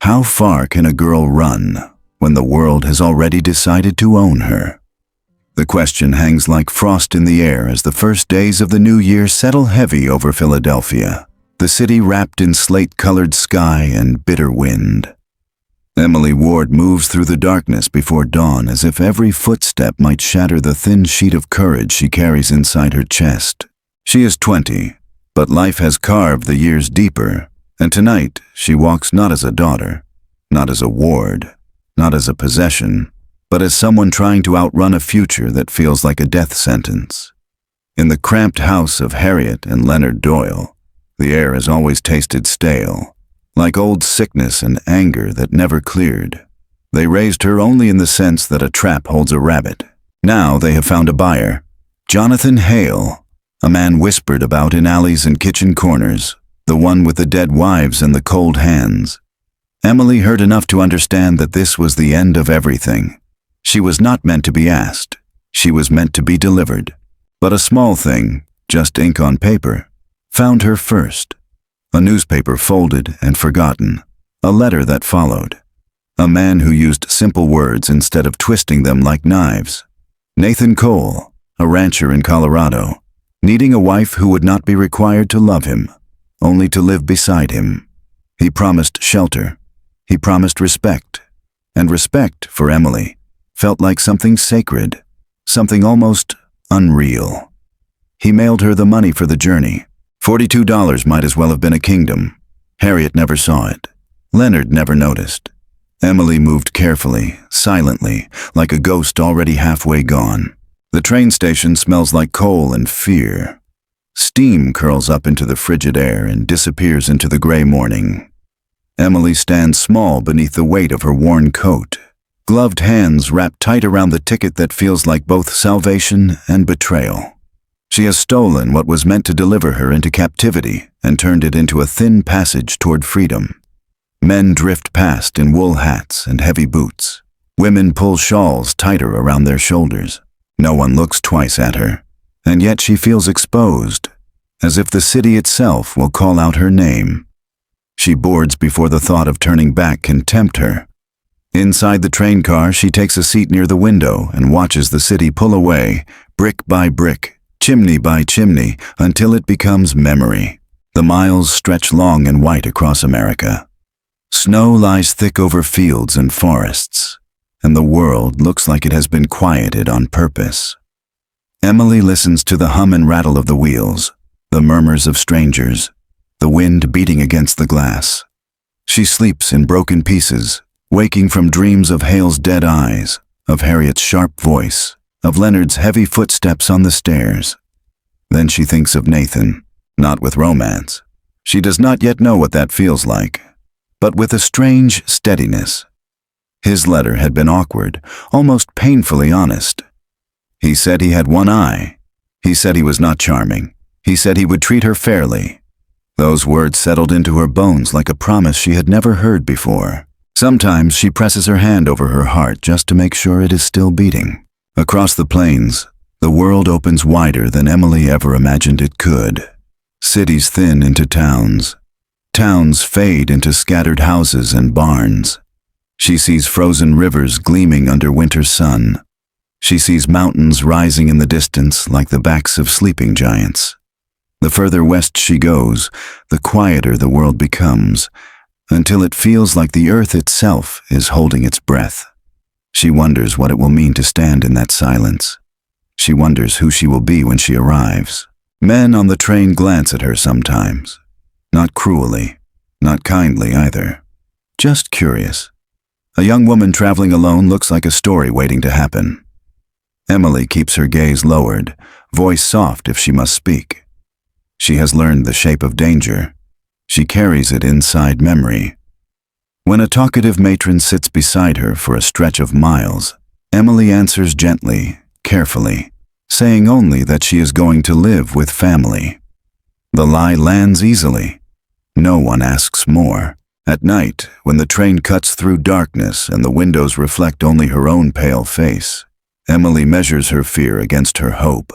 How far can a girl run when the world has already decided to own her? The question hangs like frost in the air as the first days of the new year settle heavy over Philadelphia, the city wrapped in slate-colored sky and bitter wind. Emily Ward moves through the darkness before dawn as if every footstep might shatter the thin sheet of courage she carries inside her chest. She is 20, but life has carved the years deeper, and tonight she walks not as a daughter, not as a ward, not as a possession, but as someone trying to outrun a future that feels like a death sentence. In the cramped house of Harriet and Leonard Doyle, the air has always tasted stale, like old sickness and anger that never cleared. They raised her only in the sense that a trap holds a rabbit. Now they have found a buyer, Jonathan Hale, a man whispered about in alleys and kitchen corners, the one with the dead wives and the cold hands. Emily heard enough to understand that this was the end of everything. She was not meant to be asked. She was meant to be delivered. But a small thing, just ink on paper, found her first. A newspaper folded and forgotten. A letter that followed. A man who used simple words instead of twisting them like knives. Nathan Cole, a rancher in Colorado, needing a wife who would not be required to love him, only to live beside him. He promised shelter. He promised respect. And respect, for Emily, felt like something sacred, something almost unreal. He mailed her the money for the journey. $42 might as well have been a kingdom. Harriet never saw it. Leonard never noticed. Emily moved carefully, silently, like a ghost already halfway gone. The train station smells like coal and fear. Steam curls up into the frigid air and disappears into the gray morning. Emily stands small beneath the weight of her worn coat. Gloved hands wrap tight around the ticket that feels like both salvation and betrayal. She has stolen what was meant to deliver her into captivity and turned it into a thin passage toward freedom. Men drift past in wool hats and heavy boots. Women pull shawls tighter around their shoulders. No one looks twice at her, and yet she feels exposed, as if the city itself will call out her name. She boards before the thought of turning back can tempt her. Inside the train car, she takes a seat near the window and watches the city pull away, brick by brick, chimney by chimney, until it becomes memory. The miles stretch long and white across America. Snow lies thick over fields and forests, and the world looks like it has been quieted on purpose. Emily listens to the hum and rattle of the wheels, the murmurs of strangers, the wind beating against the glass. She sleeps in broken pieces, waking from dreams of Hale's dead eyes, of Harriet's sharp voice, of Leonard's heavy footsteps on the stairs. Then she thinks of Nathan, not with romance. She does not yet know what that feels like, but with a strange steadiness. His letter had been awkward, almost painfully honest. He said he had one eye. He said he was not charming. He said he would treat her fairly. Those words settled into her bones like a promise she had never heard before. Sometimes she presses her hand over her heart just to make sure it is still beating. Across the plains, the world opens wider than Emily ever imagined it could. Cities thin into towns. Towns fade into scattered houses and barns. She sees frozen rivers gleaming under winter's sun. She sees mountains rising in the distance like the backs of sleeping giants. The further west she goes, the quieter the world becomes, until it feels like the earth itself is holding its breath. She wonders what it will mean to stand in that silence. She wonders who she will be when she arrives. Men on the train glance at her sometimes. Not cruelly, not kindly either. Just curious. A young woman traveling alone looks like a story waiting to happen. Emily keeps her gaze lowered, voice soft if she must speak. She has learned the shape of danger. She carries it inside memory. When a talkative matron sits beside her for a stretch of miles, Emily answers gently, carefully, saying only that she is going to live with family. The lie lands easily. No one asks more. At night, when the train cuts through darkness and the windows reflect only her own pale face, Emily measures her fear against her hope.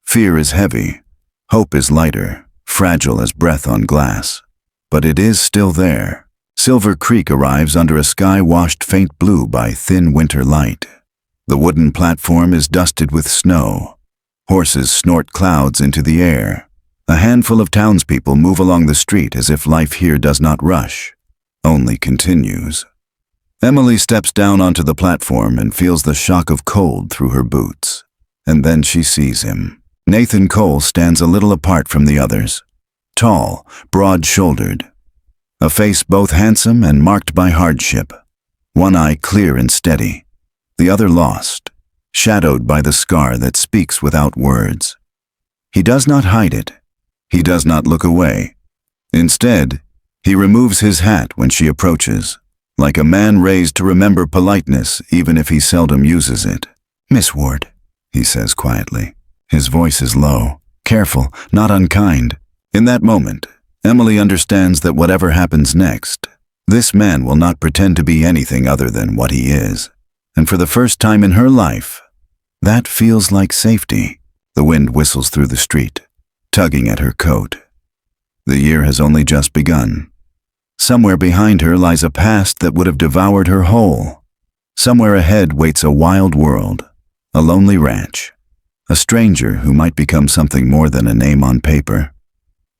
Fear is heavy. Hope is lighter, fragile as breath on glass. But it is still there, Silver Creek arrives under a sky washed faint blue by thin winter light. The wooden platform is dusted with snow. Horses snort clouds into the air. A handful of townspeople move along the street as if life here does not rush, only continues. Emily steps down onto the platform and feels the shock of cold through her boots. And then she sees him. Nathan Cole stands a little apart from the others. Tall, broad-shouldered. A face both handsome and marked by hardship. One eye clear and steady. The other lost, shadowed by the scar that speaks without words. He does not hide it. He does not look away. Instead, he removes his hat when she approaches, like a man raised to remember politeness even if he seldom uses it. "Miss Ward," he says quietly. His voice is low, careful, not unkind. In that moment, Emily understands that whatever happens next, this man will not pretend to be anything other than what he is. And for the first time in her life, that feels like safety. The wind whistles through the street, tugging at her coat. The year has only just begun. Somewhere behind her lies a past that would have devoured her whole. Somewhere ahead waits a wild world, a lonely ranch, a stranger who might become something more than a name on paper.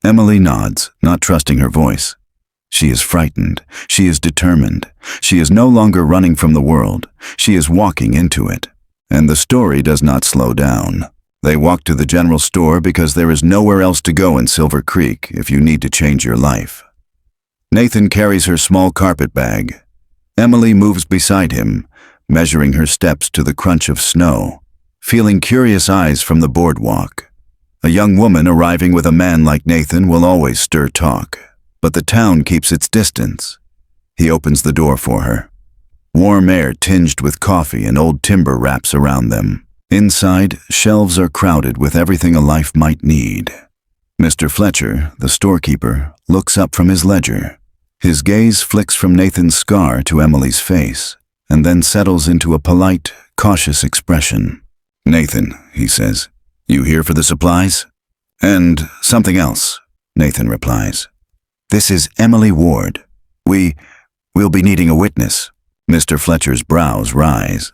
Emily nods, not trusting her voice. She is frightened. She is determined. She is no longer running from the world. She is walking into it. And the story does not slow down. They walk to the general store because there is nowhere else to go in Silver Creek if you need to change your life. Nathan carries her small carpet bag. Emily moves beside him, measuring her steps to the crunch of snow, feeling curious eyes from the boardwalk. A young woman arriving with a man like Nathan will always stir talk, but the town keeps its distance. He opens the door for her. Warm air tinged with coffee and old timber wraps around them. Inside, shelves are crowded with everything a life might need. Mr. Fletcher, the storekeeper, looks up from his ledger. His gaze flicks from Nathan's scar to Emily's face, and then settles into a polite, cautious expression. "Nathan," he says, "you here for the supplies?" "And something else," Nathan replies. "This is Emily Ward. We'll be needing a witness." Mr. Fletcher's brows rise.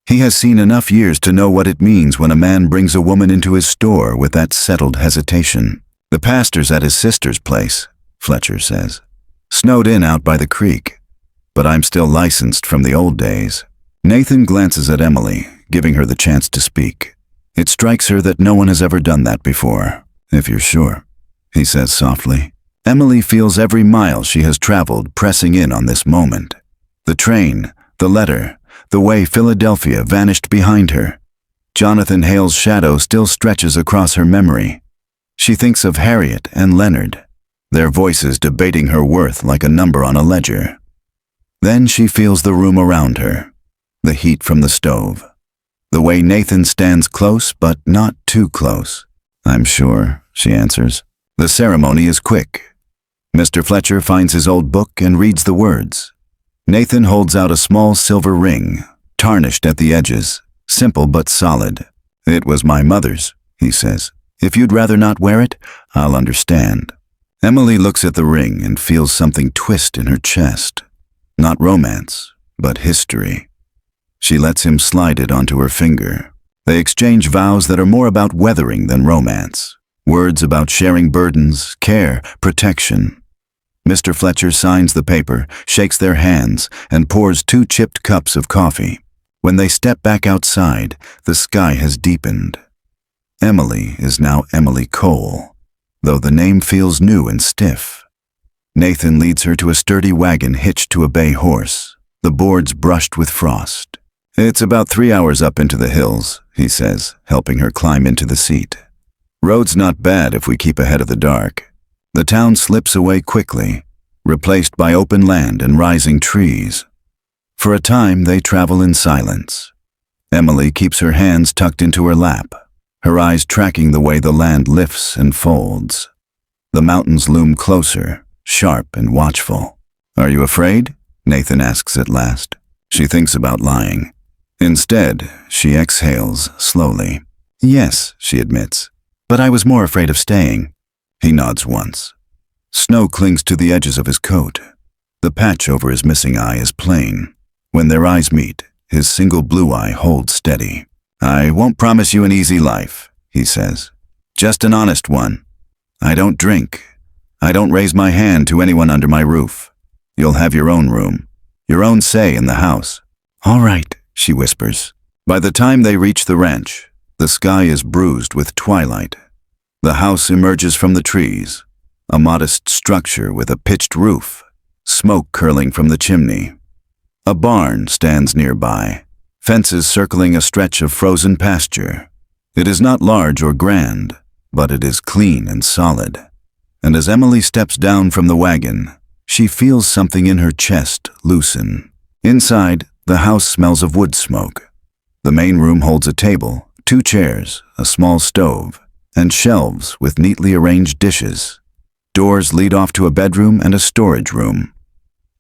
He has seen enough years to know what it means when a man brings a woman into his store with that settled hesitation. "The pastor's at his sister's place," Fletcher says. "Snowed in out by the creek, but I'm still licensed from the old days." Nathan glances at Emily, giving her the chance to speak. It strikes her that no one has ever done that before. "If you're sure," he says softly. Emily feels every mile she has traveled pressing in on this moment. The train, the letter, the way Philadelphia vanished behind her. Jonathan Hale's shadow still stretches across her memory. She thinks of Harriet and Leonard, their voices debating her worth like a number on a ledger. Then she feels the room around her, the heat from the stove, the way Nathan stands close but not too close. "I'm sure," she answers. The ceremony is quick. Mr. Fletcher finds his old book and reads the words. Nathan holds out a small silver ring, tarnished at the edges, simple but solid. "It was my mother's," he says. "If you'd rather not wear it, I'll understand." Emily looks at the ring and feels something twist in her chest. Not romance, but history. She lets him slide it onto her finger. They exchange vows that are more about weathering than romance. Words about sharing burdens, care, protection. Mr. Fletcher signs the paper, shakes their hands, and pours 2 chipped cups of coffee. When they step back outside, the sky has deepened. Emily is now Emily Cole, though the name feels new and stiff. Nathan leads her to a sturdy wagon hitched to a bay horse, the boards brushed with frost. "It's about 3 hours up into the hills," he says, helping her climb into the seat. "Road's not bad if we keep ahead of the dark." The town slips away quickly, replaced by open land and rising trees. For a time, they travel in silence. Emily keeps her hands tucked into her lap, her eyes tracking the way the land lifts and folds. The mountains loom closer, sharp and watchful. "Are you afraid?" Nathan asks at last. She thinks about lying. Instead, she exhales slowly. "Yes," she admits, "but I was more afraid of staying." He nods once. Snow clings to the edges of his coat. The patch over his missing eye is plain. When their eyes meet, his single blue eye holds steady. "I won't promise you an easy life," he says. "Just an honest one. I don't drink. I don't raise my hand to anyone under my roof. You'll have your own room, your own say in the house." "All right," she whispers. By the time they reach the ranch, the sky is bruised with twilight. The house emerges from the trees, a modest structure with a pitched roof, smoke curling from the chimney. A barn stands nearby, fences circling a stretch of frozen pasture. It is not large or grand, but it is clean and solid. And as Emily steps down from the wagon, she feels something in her chest loosen. Inside, the house smells of wood smoke. The main room holds a table, 2 chairs, a small stove, and shelves with neatly arranged dishes. Doors lead off to a bedroom and a storage room.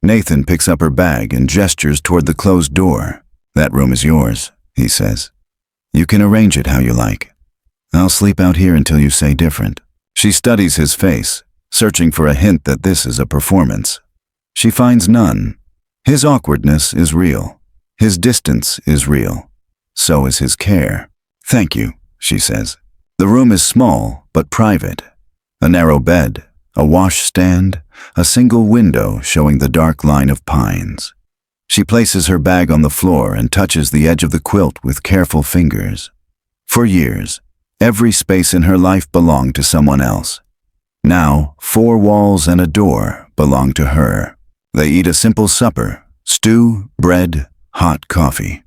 Nathan picks up her bag and gestures toward the closed door. "That room is yours," he says. "You can arrange it how you like. I'll sleep out here until you say different." She studies his face, searching for a hint that this is a performance. She finds none. His awkwardness is real. His distance is real. So is his care. "Thank you," she says. The room is small but private. A narrow bed, a washstand, a single window showing the dark line of pines. She places her bag on the floor and touches the edge of the quilt with careful fingers. For years, every space in her life belonged to someone else. Now, 4 walls and a door belong to her. They eat a simple supper, stew, bread, hot coffee.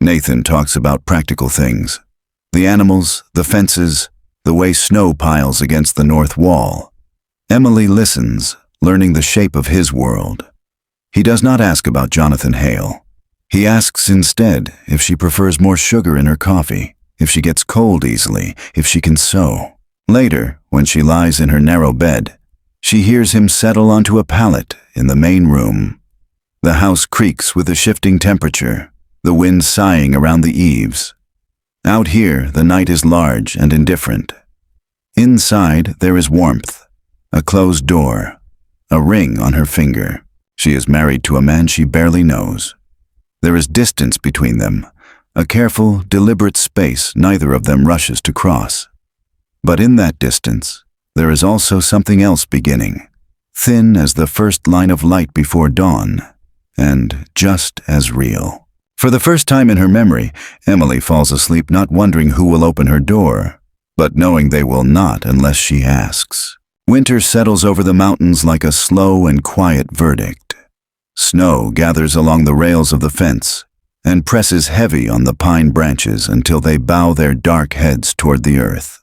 Nathan talks about practical things. The animals, the fences, the way snow piles against the north wall. Emily listens, learning the shape of his world. He does not ask about Jonathan Hale. He asks instead if she prefers more sugar in her coffee, if she gets cold easily, if she can sew. Later, when she lies in her narrow bed, she hears him settle onto a pallet in the main room. The house creaks with the shifting temperature, the wind sighing around the eaves. Out here, the night is large and indifferent. Inside, there is warmth, a closed door, a ring on her finger. She is married to a man she barely knows. There is distance between them, a careful, deliberate space neither of them rushes to cross. But in that distance, there is also something else beginning, thin as the first line of light before dawn, and just as real. For the first time in her memory, Emily falls asleep not wondering who will open her door, but knowing they will not unless she asks. Winter settles over the mountains like a slow and quiet verdict. Snow gathers along the rails of the fence and presses heavy on the pine branches until they bow their dark heads toward the earth.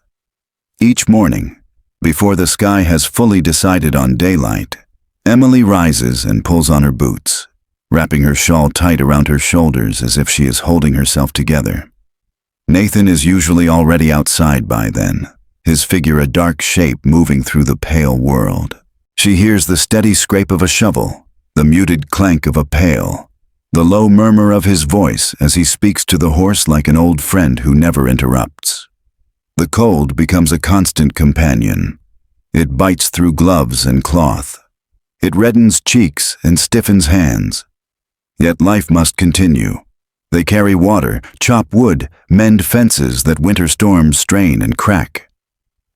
Each morning, before the sky has fully decided on daylight, Emily rises and pulls on her boots, wrapping her shawl tight around her shoulders as if she is holding herself together. Nathan is usually already outside by then, his figure a dark shape moving through the pale world. She hears the steady scrape of a shovel, the muted clank of a pail, the low murmur of his voice as he speaks to the horse like an old friend who never interrupts. The cold becomes a constant companion. It bites through gloves and cloth. It reddens cheeks and stiffens hands. Yet life must continue. They carry water, chop wood, mend fences that winter storms strain and crack.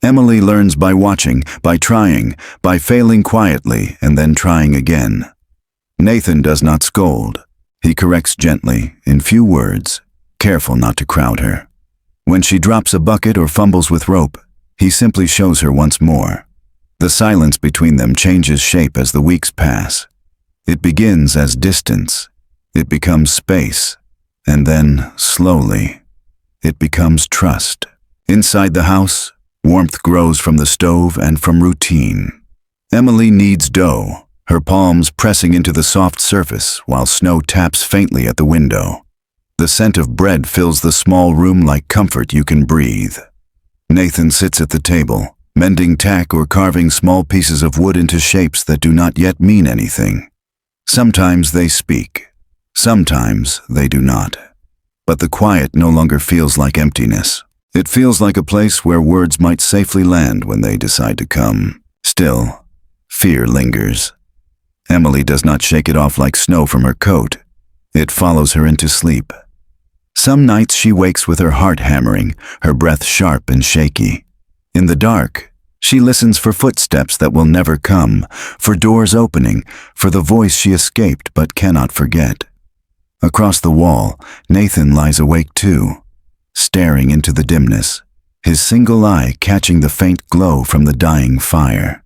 Emily learns by watching, by trying, by failing quietly and then trying again. Nathan does not scold. He corrects gently, in few words, careful not to crowd her. When she drops a bucket or fumbles with rope, he simply shows her once more. The silence between them changes shape as the weeks pass. It begins as distance. It becomes space. And then, slowly, it becomes trust. Inside the house, warmth grows from the stove and from routine. Emily kneads dough, her palms pressing into the soft surface while snow taps faintly at the window. The scent of bread fills the small room like comfort you can breathe. Nathan sits at the table, mending tack or carving small pieces of wood into shapes that do not yet mean anything. Sometimes they speak. Sometimes they do not. But the quiet no longer feels like emptiness. It feels like a place where words might safely land when they decide to come. Still, fear lingers. Emily does not shake it off like snow from her coat. It follows her into sleep. Some nights she wakes with her heart hammering, her breath sharp and shaky. In the dark, she listens for footsteps that will never come, for doors opening, for the voice she escaped but cannot forget. Across the wall, Nathan lies awake too, staring into the dimness, his single eye catching the faint glow from the dying fire.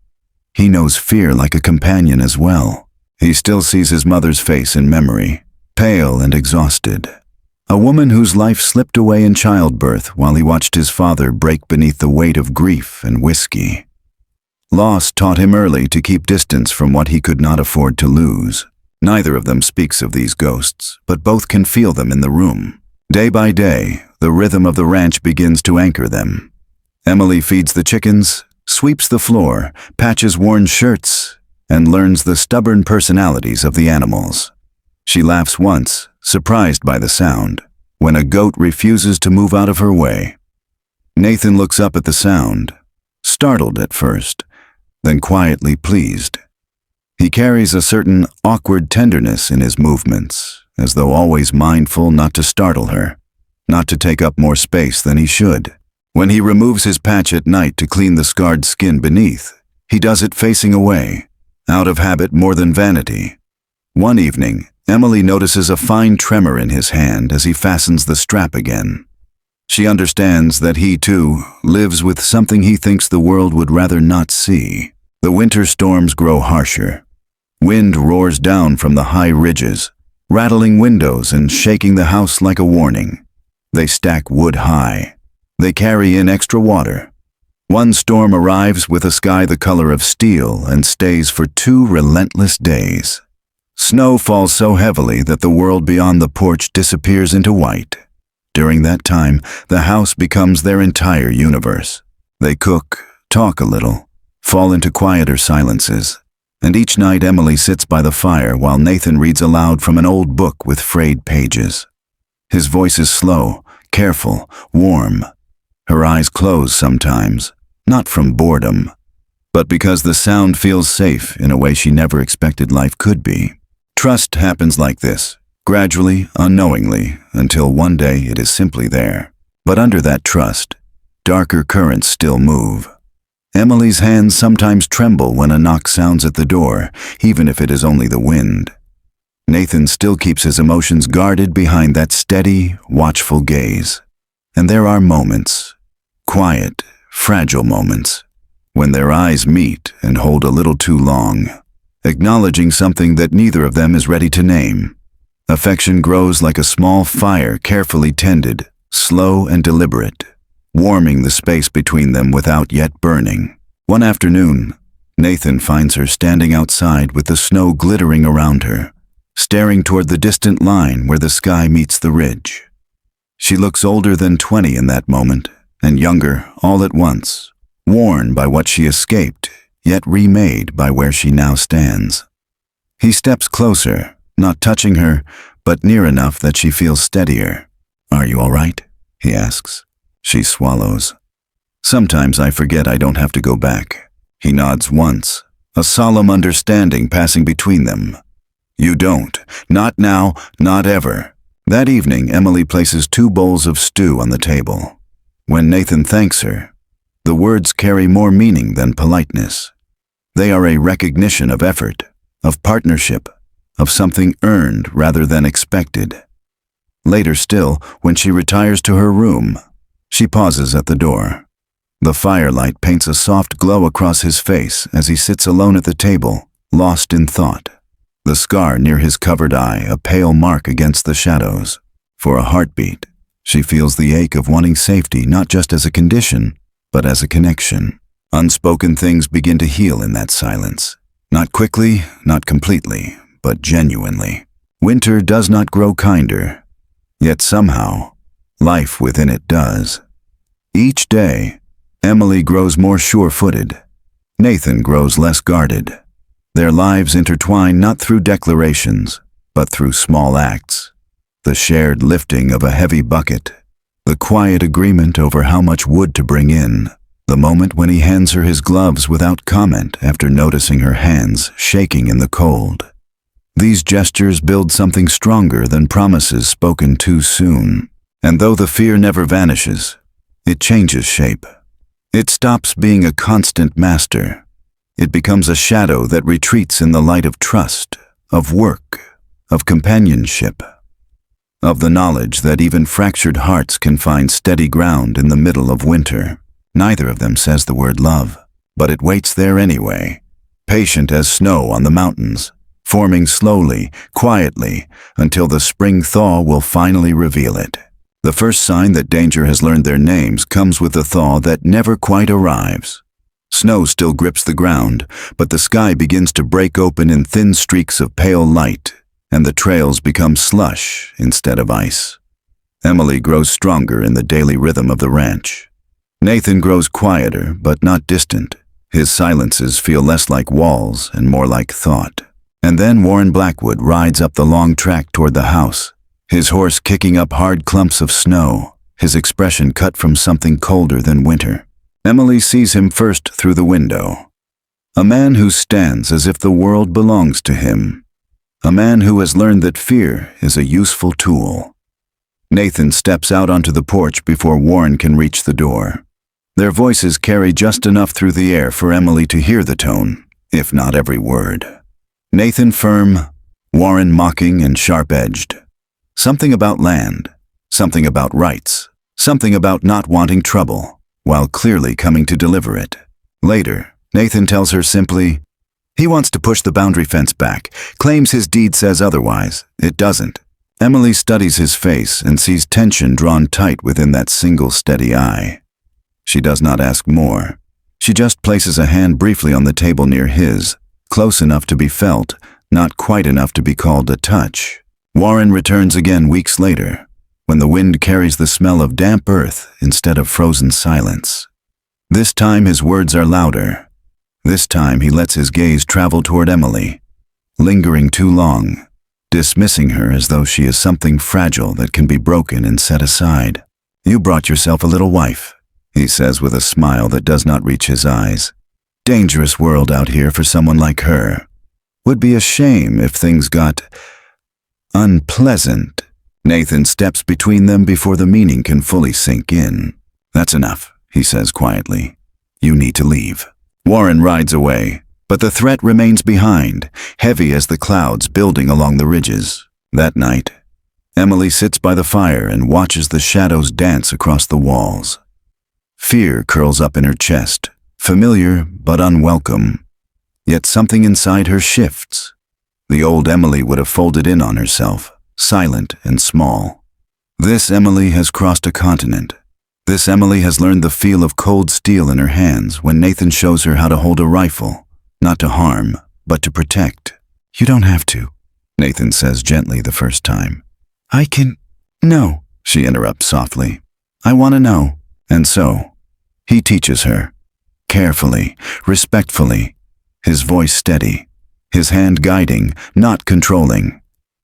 He knows fear like a companion as well. He still sees his mother's face in memory, pale and exhausted. A woman whose life slipped away in childbirth while he watched his father break beneath the weight of grief and whiskey. Loss taught him early to keep distance from what he could not afford to lose. Neither of them speaks of these ghosts, but both can feel them in the room. Day by day, the rhythm of the ranch begins to anchor them. Emily feeds the chickens, sweeps the floor, patches worn shirts, and learns the stubborn personalities of the animals. She laughs once, surprised by the sound, when a goat refuses to move out of her way. Nathan looks up at the sound, startled at first, then quietly pleased. He carries a certain awkward tenderness in his movements, as though always mindful not to startle her, not to take up more space than he should. When he removes his patch at night to clean the scarred skin beneath, he does it facing away, out of habit more than vanity. One evening, Emily notices a fine tremor in his hand as he fastens the strap again. She understands that he, too, lives with something he thinks the world would rather not see. The winter storms grow harsher. Wind roars down from the high ridges, rattling windows and shaking the house like a warning. They stack wood high. They carry in extra water. One storm arrives with a sky the color of steel and stays for 2 relentless days. Snow falls so heavily that the world beyond the porch disappears into white. During that time, the house becomes their entire universe. They cook, talk a little, fall into quieter silences, and each night Emily sits by the fire while Nathan reads aloud from an old book with frayed pages. His voice is slow, careful, warm. Her eyes close sometimes, not from boredom, but because the sound feels safe in a way she never expected life could be. Trust happens like this, gradually, unknowingly, until one day it is simply there. But under that trust, darker currents still move. Emily's hands sometimes tremble when a knock sounds at the door, even if it is only the wind. Nathan still keeps his emotions guarded behind that steady, watchful gaze. And there are moments, quiet, fragile moments, when their eyes meet and hold a little too long, acknowledging something that neither of them is ready to name. Affection grows like a small fire carefully tended, slow and deliberate, warming the space between them without yet burning. One afternoon, Nathan finds her standing outside with the snow glittering around her, staring toward the distant line where the sky meets the ridge. She looks older than 20 in that moment, and younger all at once, worn by what she escaped, yet remade by where she now stands. He steps closer, not touching her, but near enough that she feels steadier. "Are you all right?" he asks. She swallows. "Sometimes I forget I don't have to go back." He nods once, a solemn understanding passing between them. "You don't. Not now, not ever." That evening, Emily places 2 bowls of stew on the table. When Nathan thanks her, the words carry more meaning than politeness. They are a recognition of effort, of partnership, of something earned rather than expected. Later still, when she retires to her room, she pauses at the door. The firelight paints a soft glow across his face as he sits alone at the table, lost in thought. The scar near his covered eye a pale mark against the shadows. For a heartbeat, she feels the ache of wanting safety not just as a condition, but as a connection. Unspoken things begin to heal in that silence. Not quickly, not completely, but genuinely. Winter does not grow kinder, yet somehow, life within it does. Each day, Emily grows more sure-footed. Nathan grows less guarded. Their lives intertwine not through declarations, but through small acts. The shared lifting of a heavy bucket, the quiet agreement over how much wood to bring in, The moment when he hands her his gloves without comment after noticing her hands shaking in the cold. These gestures build something stronger than promises spoken too soon. And though the fear never vanishes, it changes shape. It stops being a constant master. It becomes a shadow that retreats in the light of trust, of work, of companionship, of the knowledge that even fractured hearts can find steady ground in the middle of winter. Neither of them says the word love, but it waits there anyway, patient as snow on the mountains, forming slowly, quietly, until the spring thaw will finally reveal it. The first sign that danger has learned their names comes with the thaw that never quite arrives. Snow still grips the ground, but the sky begins to break open in thin streaks of pale light, and the trails become slush instead of ice. Emily grows stronger in the daily rhythm of the ranch. Nathan grows quieter, but not distant. His silences feel less like walls and more like thought. And then Warren Blackwood rides up the long track toward the house, his horse kicking up hard clumps of snow, his expression cut from something colder than winter. Emily sees him first through the window. A man who stands as if the world belongs to him. A man who has learned that fear is a useful tool. Nathan steps out onto the porch before Warren can reach the door. Their voices carry just enough through the air for Emily to hear the tone, if not every word. Nathan firm, Warren mocking and sharp-edged. Something about land, something about rights, something about not wanting trouble, while clearly coming to deliver it. Later, Nathan tells her simply, he wants to push the boundary fence back, claims his deed says otherwise. It doesn't. Emily studies his face and sees tension drawn tight within that single steady eye. She does not ask more. She just places a hand briefly on the table near his, close enough to be felt, not quite enough to be called a touch. Warren returns again weeks later, when the wind carries the smell of damp earth instead of frozen silence. This time his words are louder. This time he lets his gaze travel toward Emily, lingering too long, dismissing her as though she is something fragile that can be broken and set aside. You brought yourself a little wife, he says with a smile that does not reach his eyes. Dangerous world out here for someone like her. Would be a shame if things got unpleasant. Nathan steps between them before the meaning can fully sink in. That's enough, he says quietly. You need to leave. Warren rides away, but the threat remains behind, heavy as the clouds building along the ridges. That night, Emily sits by the fire and watches the shadows dance across the walls. Fear curls up in her chest, familiar but unwelcome. Yet something inside her shifts. The old Emily would have folded in on herself, silent and small. This Emily has crossed a continent. This Emily has learned the feel of cold steel in her hands when Nathan shows her how to hold a rifle, not to harm, but to protect. You don't have to, Nathan says gently the first time. I can... No, she interrupts softly. I want to know. And so, he teaches her. Carefully, respectfully, his voice steady, his hand guiding, not controlling.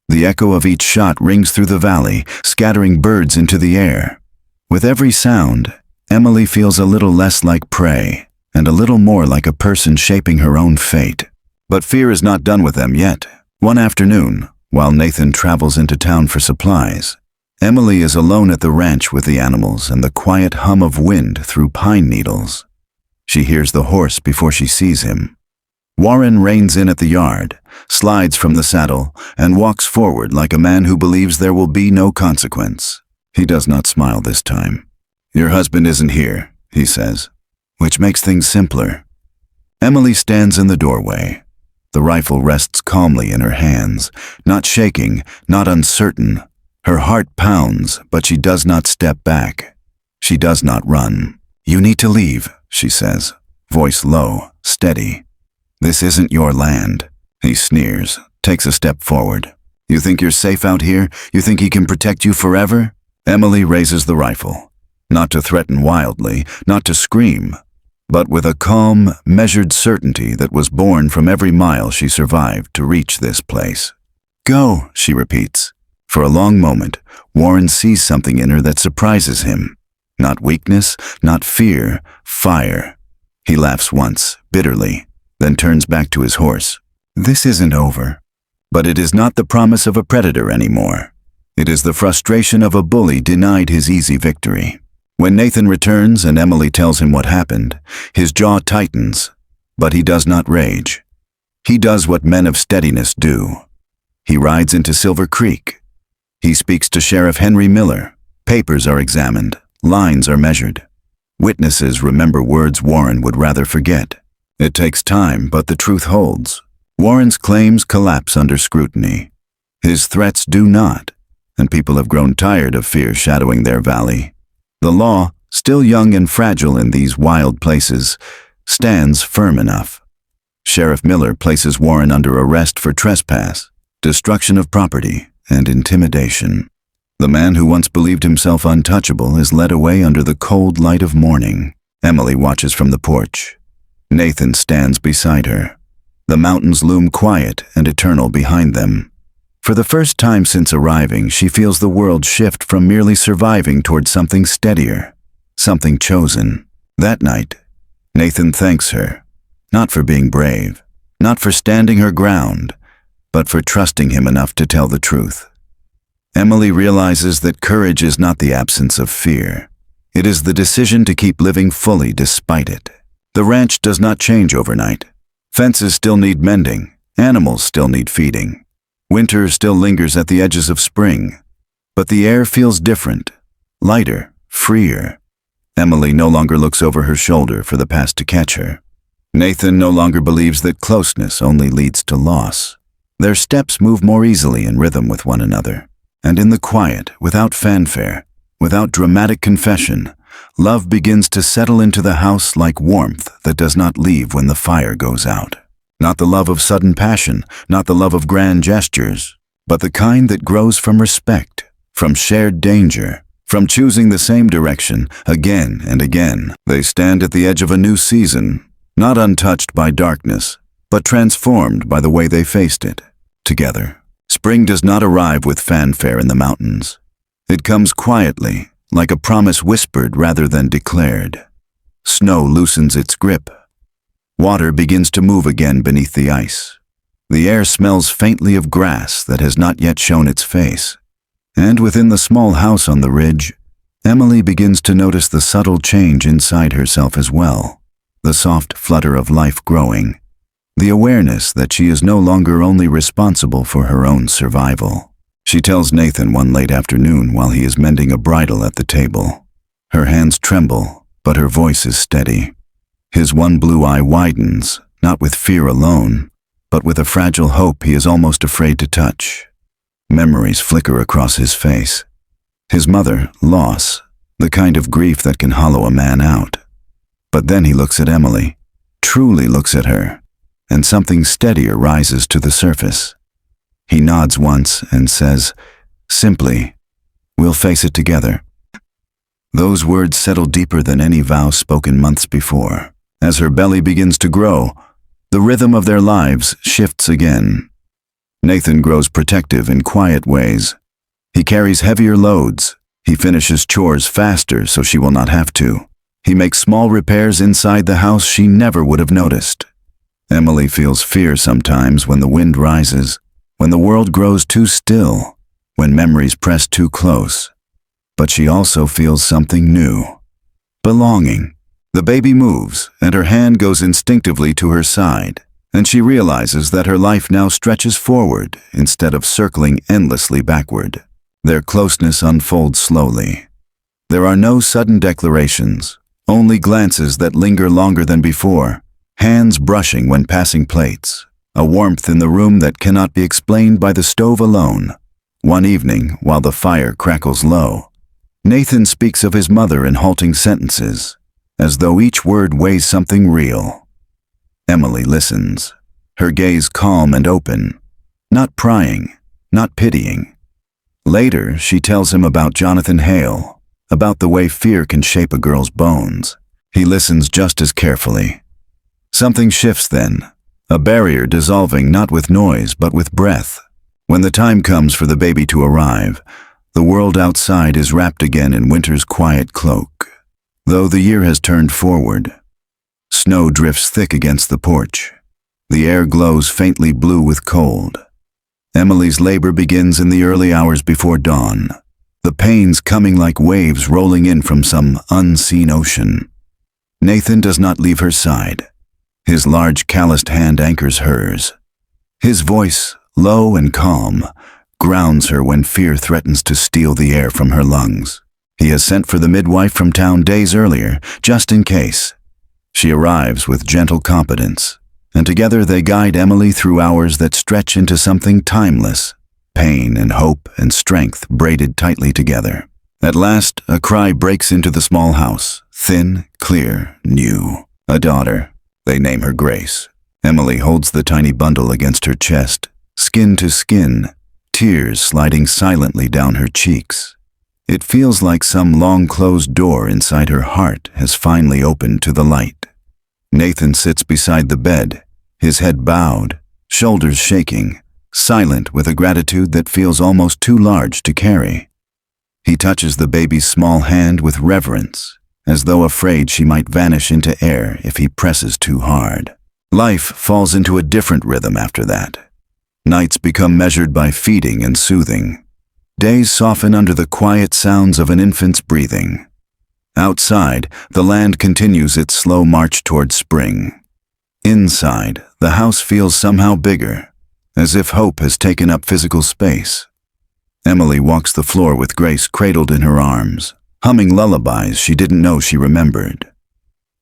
The echo of each shot rings through the valley, scattering birds into the air. With every sound, Emily feels a little less like prey, and a little more like a person shaping her own fate. But fear is not done with them yet. One afternoon, while Nathan travels into town for supplies, Emily is alone at the ranch with the animals and the quiet hum of wind through pine needles. She hears the horse before she sees him. Warren reins in at the yard, slides from the saddle, and walks forward like a man who believes there will be no consequence. He does not smile this time. Your husband isn't here, he says, which makes things simpler. Emily stands in the doorway. The rifle rests calmly in her hands, not shaking, not uncertain. Her heart pounds, but she does not step back. She does not run. You need to leave, she says, voice low, steady. This isn't your land. He sneers, takes a step forward. You think you're safe out here? You think he can protect you forever? Emily raises the rifle, not to threaten wildly, not to scream, but with a calm, measured certainty that was born from every mile she survived to reach this place. Go, she repeats. For a long moment, Warren sees something in her that surprises him. Not weakness, not fear, fire. He laughs once, bitterly, then turns back to his horse. This isn't over. But it is not the promise of a predator anymore. It is the frustration of a bully denied his easy victory. When Nathan returns and Emily tells him what happened, his jaw tightens, but he does not rage. He does what men of steadiness do. He rides into Silver Creek. He speaks to Sheriff Henry Miller. Papers are examined. Lines are measured. Witnesses remember words Warren would rather forget. It takes time, but the truth holds. Warren's claims collapse under scrutiny. His threats do not, and people have grown tired of fear shadowing their valley. The law, still young and fragile in these wild places, stands firm enough. Sheriff Miller places Warren under arrest for trespass, destruction of property, and intimidation. The man who once believed himself untouchable is led away under the cold light of morning. Emily watches from the porch. Nathan stands beside her. The mountains loom quiet and eternal behind them. For the first time since arriving, she feels the world shift from merely surviving toward something steadier, something chosen. That night, Nathan thanks her, not for being brave, not for standing her ground, but for trusting him enough to tell the truth. Emily realizes that courage is not the absence of fear. It is the decision to keep living fully despite it. The ranch does not change overnight. Fences still need mending. Animals still need feeding. Winter still lingers at the edges of spring. But the air feels different, lighter, freer. Emily no longer looks over her shoulder for the past to catch her. Nathan no longer believes that closeness only leads to loss. Their steps move more easily in rhythm with one another. And in the quiet, without fanfare, without dramatic confession, love begins to settle into the house like warmth that does not leave when the fire goes out. Not the love of sudden passion, not the love of grand gestures, but the kind that grows from respect, from shared danger, from choosing the same direction again and again. They stand at the edge of a new season, not untouched by darkness, but transformed by the way they faced it, together. Spring does not arrive with fanfare in the mountains. It comes quietly, like a promise whispered rather than declared. Snow loosens its grip. Water begins to move again beneath the ice. The air smells faintly of grass that has not yet shown its face. And within the small house on the ridge, Emily begins to notice the subtle change inside herself as well. The soft flutter of life growing. The awareness that she is no longer only responsible for her own survival. She tells Nathan one late afternoon while he is mending a bridle at the table. Her hands tremble, but her voice is steady. His one blue eye widens, not with fear alone, but with a fragile hope he is almost afraid to touch. Memories flicker across his face. His mother, loss, the kind of grief that can hollow a man out. But then he looks at Emily, truly looks at her, and something steadier rises to the surface. He nods once and says, simply, "We'll face it together." Those words settle deeper than any vow spoken months before. As her belly begins to grow, the rhythm of their lives shifts again. Nathan grows protective in quiet ways. He carries heavier loads. He finishes chores faster so she will not have to. He makes small repairs inside the house she never would have noticed. Emily feels fear sometimes when the wind rises, when the world grows too still, when memories press too close. But she also feels something new. Belonging. The baby moves, and her hand goes instinctively to her side, and she realizes that her life now stretches forward instead of circling endlessly backward. Their closeness unfolds slowly. There are no sudden declarations, only glances that linger longer than before, hands brushing when passing plates, a warmth in the room that cannot be explained by the stove alone. One evening, while the fire crackles low, Nathan speaks of his mother in halting sentences, as though each word weighs something real. Emily listens, her gaze calm and open, not prying, not pitying. Later, she tells him about Jonathan Hale, about the way fear can shape a girl's bones. He listens just as carefully. Something shifts then, a barrier dissolving not with noise but with breath. When the time comes for the baby to arrive, the world outside is wrapped again in winter's quiet cloak. though the year has turned forward. Snow drifts thick against the porch. The air glows faintly blue with cold. Emily's labor begins in the early hours before dawn, the pains coming like waves rolling in from some unseen ocean. Nathan does not leave her side. His large calloused hand anchors hers. His voice, low and calm, grounds her when fear threatens to steal the air from her lungs. He has sent for the midwife from town days earlier, just in case. She arrives with gentle competence, and together they guide Emily through hours that stretch into something timeless, pain and hope and strength braided tightly together. At last, a cry breaks into the small house, thin, clear, new. A daughter. They name her Grace. Emily holds the tiny bundle against her chest, skin to skin, tears sliding silently down her cheeks. It feels like some long-closed door inside her heart has finally opened to the light. Nathan sits beside the bed, his head bowed, shoulders shaking, silent with a gratitude that feels almost too large to carry. He touches the baby's small hand with reverence, as though afraid she might vanish into air if he presses too hard. Life falls into a different rhythm after that. Nights become measured by feeding and soothing. Days soften under the quiet sounds of an infant's breathing. Outside, the land continues its slow march toward spring. Inside, the house feels somehow bigger, as if hope has taken up physical space. Emily walks the floor with Grace cradled in her arms, humming lullabies she didn't know she remembered.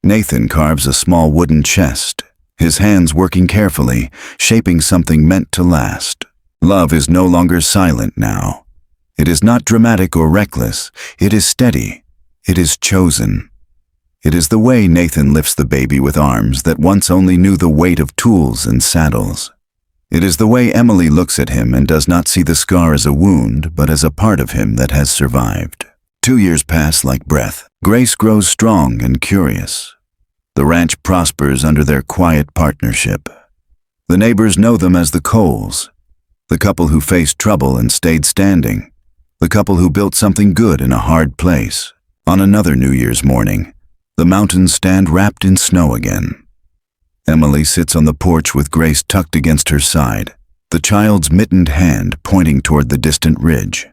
Nathan carves a small wooden chest, his hands working carefully, shaping something meant to last. Love is no longer silent now. It is not dramatic or reckless. It is steady. It is chosen. It is the way Nathan lifts the baby with arms that once only knew the weight of tools and saddles. It is the way Emily looks at him and does not see the scar as a wound, but as a part of him that has survived. 2 years pass like breath. Grace grows strong and curious. The ranch prospers under their quiet partnership. The neighbors know them as the Coles, the couple who faced trouble and stayed standing, the couple who built something good in a hard place. On another New Year's morning, the mountains stand wrapped in snow again. Emily sits on the porch with Grace tucked against her side, the child's mittened hand pointing toward the distant ridge.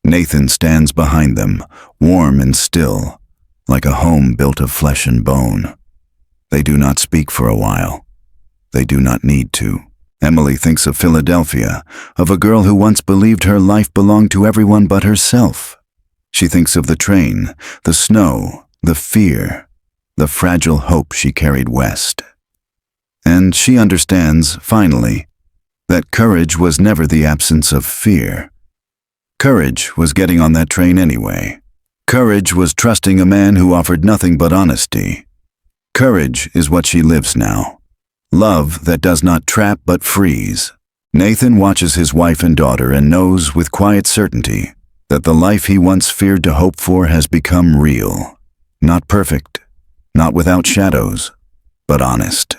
Nathan stands behind them, warm and still, like a home built of flesh and bone. They do not speak for a while. They do not need to. Emily thinks of Philadelphia, of a girl who once believed her life belonged to everyone but herself. She thinks of the train, the snow, the fear, the fragile hope she carried west. And she understands, finally, that courage was never the absence of fear. Courage was getting on that train anyway. Courage was trusting a man who offered nothing but honesty. Courage is what she lives now. Love that does not trap but frees. Nathan watches his wife and daughter and knows with quiet certainty that the life he once feared to hope for has become real. Not perfect, not without shadows, but honest.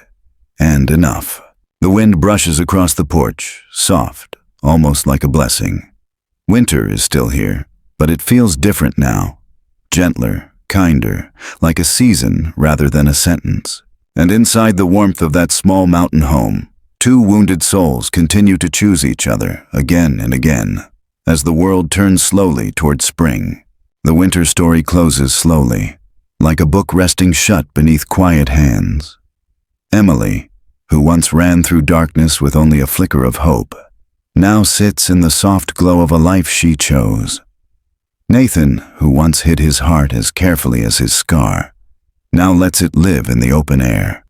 And enough. The wind brushes across the porch, soft, almost like a blessing. Winter is still here, but it feels different now. Gentler, kinder, like a season rather than a sentence. And inside the warmth of that small mountain home, two wounded souls continue to choose each other again and again. As the world turns slowly toward spring, the winter story closes slowly, like a book resting shut beneath quiet hands. Emily, who once ran through darkness with only a flicker of hope, now sits in the soft glow of a life she chose. Nathan, who once hid his heart as carefully as his scar, now lets it live in the open air.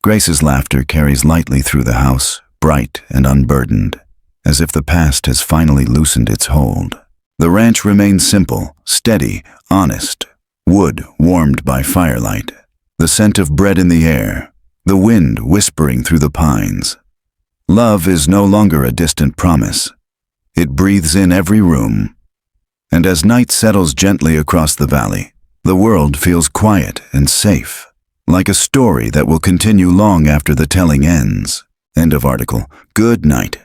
Grace's laughter carries lightly through the house, bright and unburdened, as if the past has finally loosened its hold. The ranch remains simple, steady, honest, wood warmed by firelight, the scent of bread in the air, the wind whispering through the pines. Love is no longer a distant promise. It breathes in every room. And as night settles gently across the valley, the world feels quiet and safe, like a story that will continue long after the telling ends. End of article. Good night.